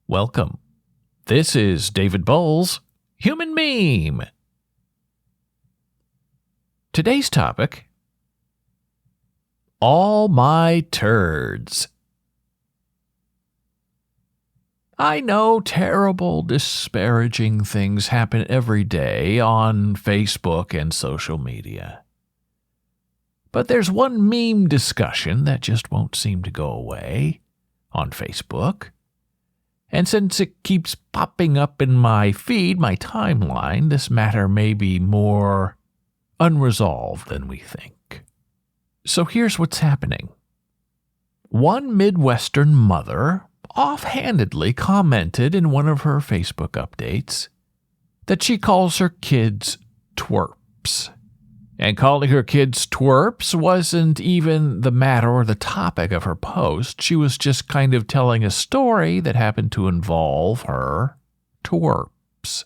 Welcome. This is David Boles, Human Meme. Today's topic, all my turds. I know terrible, disparaging things happen every day on Facebook and social media. But there's one meme discussion that just won't seem to go away on Facebook. And since it keeps popping up in my feed, my timeline, this matter may be more unresolved than we think. So here's what's happening. One Midwestern mother offhandedly commented in one of her Facebook updates that she calls her kids twerps. And calling her kids twerps wasn't even the matter or the topic of her post. She was just kind of telling a story that happened to involve her twerps,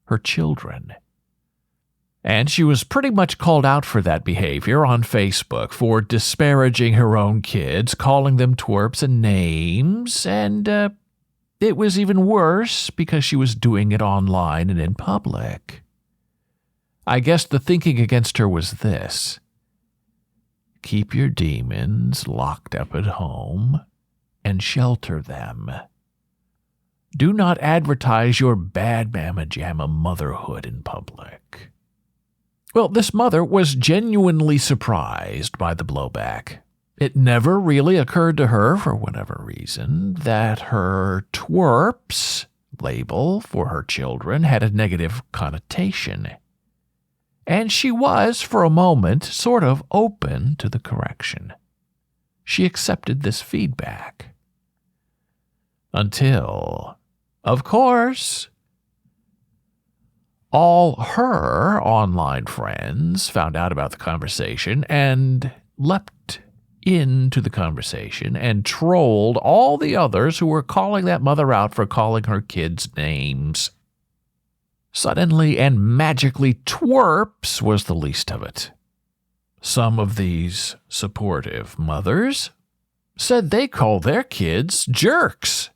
her children. And she was pretty much called out for that behavior on Facebook, for disparaging her own kids, calling them twerps and names, and it was even worse because she was doing it online and in public. I guess the thinking against her was this: keep your demons locked up at home and shelter them. Do not advertise your bad mamma jamma motherhood in public. Well, this mother was genuinely surprised by the blowback. It never really occurred to her, for whatever reason, that her twerps label for her children had a negative connotation. And she was, for a moment, sort of open to the correction. She accepted this feedback. Until, of course, all her online friends found out about the conversation and leapt into the conversation and trolled all the others who were calling that mother out for calling her kids names. Suddenly and magically, twerps was the least of it. Some of these supportive mothers said they call their kids jerks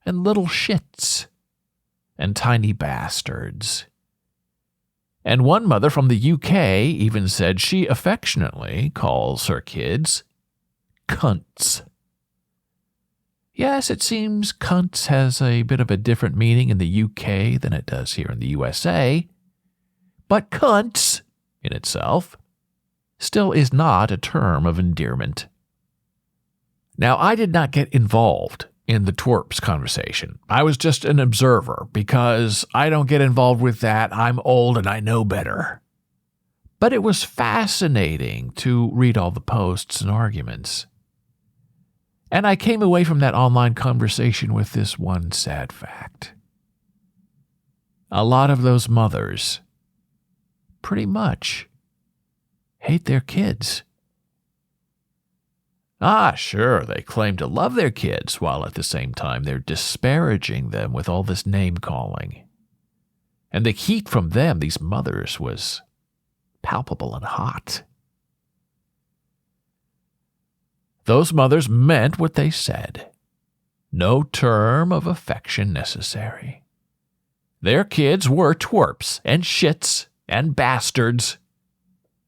and little shits and tiny bastards. And one mother from the UK even said she affectionately calls her kids cunts. Yes, it seems cunts has a bit of a different meaning in the UK than it does here in the USA, but cunts, in itself, still is not a term of endearment. Now, I did not get involved in the twerps conversation. I was just an observer, because I don't get involved with that. I'm old and I know better. But it was fascinating to read all the posts and arguments. And I came away from that online conversation with this one sad fact. A lot of those mothers pretty much hate their kids. Sure, they claim to love their kids, while at the same time they're disparaging them with all this name-calling. And the heat from them, these mothers, was palpable and hot. Those mothers meant what they said. No term of affection necessary. Their kids were twerps and shits and bastards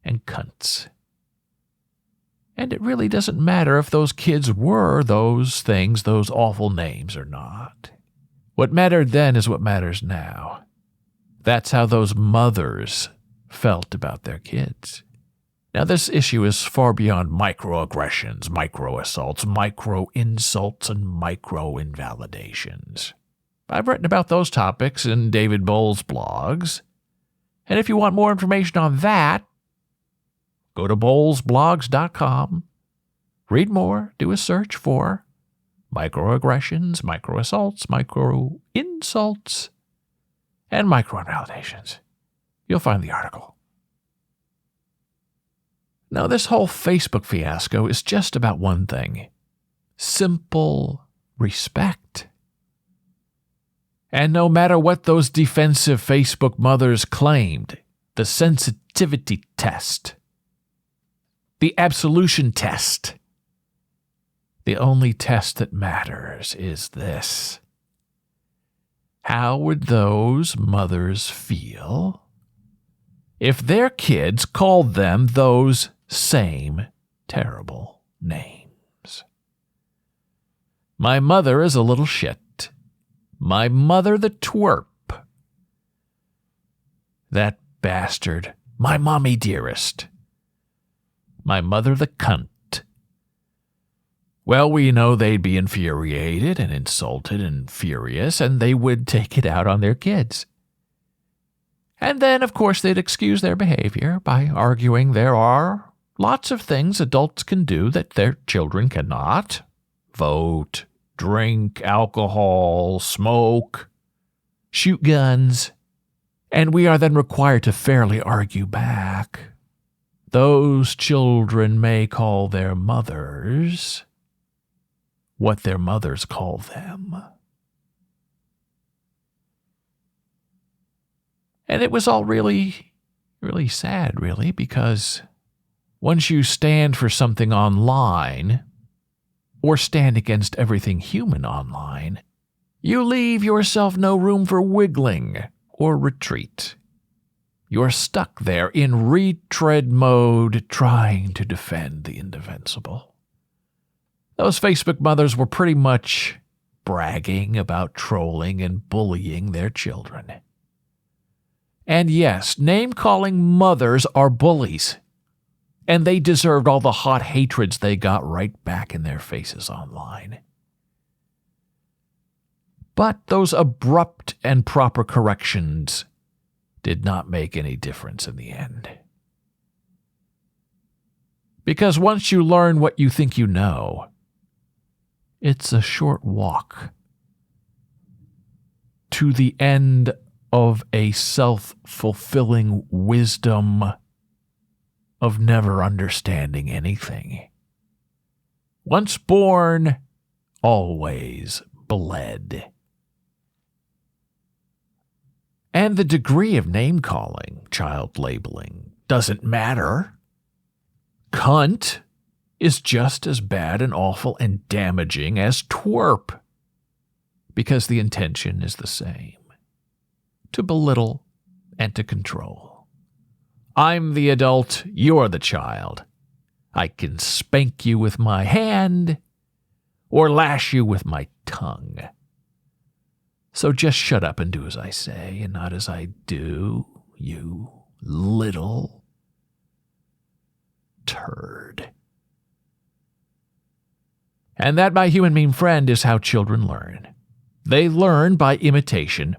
and cunts. And it really doesn't matter if those kids were those things, those awful names, or not. What mattered then is what matters now. That's how those mothers felt about their kids. Now, this issue is far beyond microaggressions, micro-assaults, micro-insults, and micro-invalidations. I've written about those topics in David Boles' blogs, and if you want more information on that, go to bolesblogs.com, read more, do a search for microaggressions, micro-assaults, micro-insults, and micro-invalidations. You'll find the article. Now, this whole Facebook fiasco is just about one thing: simple respect. And no matter what those defensive Facebook mothers claimed, the sensitivity test, the absolution test, the only test that matters is this: How would those mothers feel if their kids called them those same terrible names? My mother is a little shit. My mother the twerp. That bastard. My mommy dearest. My mother the cunt. Well, we know they'd be infuriated and insulted and furious, and they would take it out on their kids. And then, of course, they'd excuse their behavior by arguing there are lots of things adults can do that their children cannot. Vote, drink alcohol, smoke, shoot guns. And we are then required to fairly argue back. Those children may call their mothers what their mothers call them. And it was all really, really sad, really, because once you stand for something online, or stand against everything human online, you leave yourself no room for wiggling or retreat. You're stuck there in retread mode, trying to defend the indefensible. Those Facebook mothers were pretty much bragging about trolling and bullying their children. And yes, name-calling mothers are bullies, and they deserved all the hot hatreds they got right back in their faces online. But those abrupt and proper corrections did not make any difference in the end. Because once you learn what you think you know, it's a short walk to the end of a self-fulfilling wisdom of never understanding anything. Once born, always bled. And the degree of name-calling, child labeling, doesn't matter. Cunt is just as bad and awful and damaging as twerp, because the intention is the same: to belittle and to control. I'm the adult, you're the child. I can spank you with my hand or lash you with my tongue. So just shut up and do as I say and not as I do, you little turd. And that, my human meme friend, is how children learn. They learn by imitation.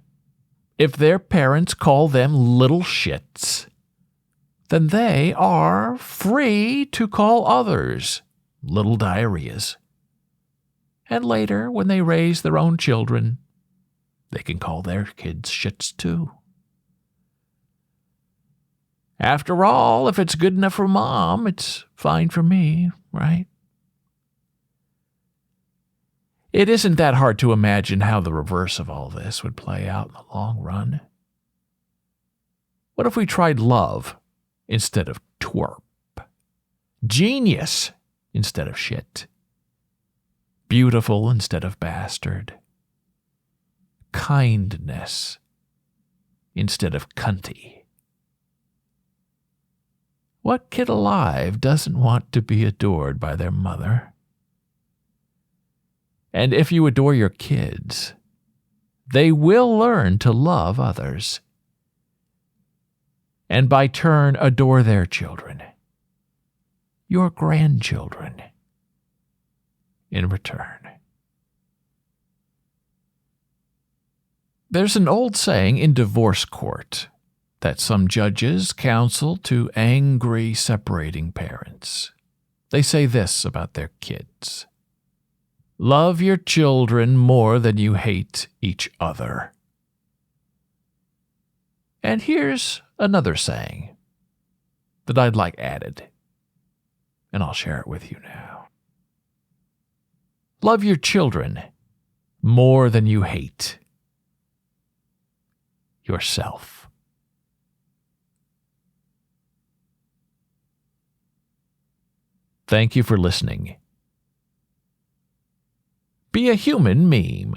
If their parents call them little shits, then they are free to call others little diarrheas. And later, when they raise their own children, they can call their kids shits too. After all, if it's good enough for mom, it's fine for me, right? It isn't that hard to imagine how the reverse of all this would play out in the long run. What if we tried love instead of twerp? Genius instead of shit? Beautiful instead of bastard? Kindness instead of cunty? What kid alive doesn't want to be adored by their mother? And if you adore your kids, they will learn to love others, and by turn adore their children, your grandchildren, in return. There's an old saying in divorce court that some judges counsel to angry separating parents. They say this about their kids: love your children more than you hate each other. And here's another saying that I'd like added, and I'll share it with you now. Love your children more than you hate yourself. Thank you for listening. Be a human meme.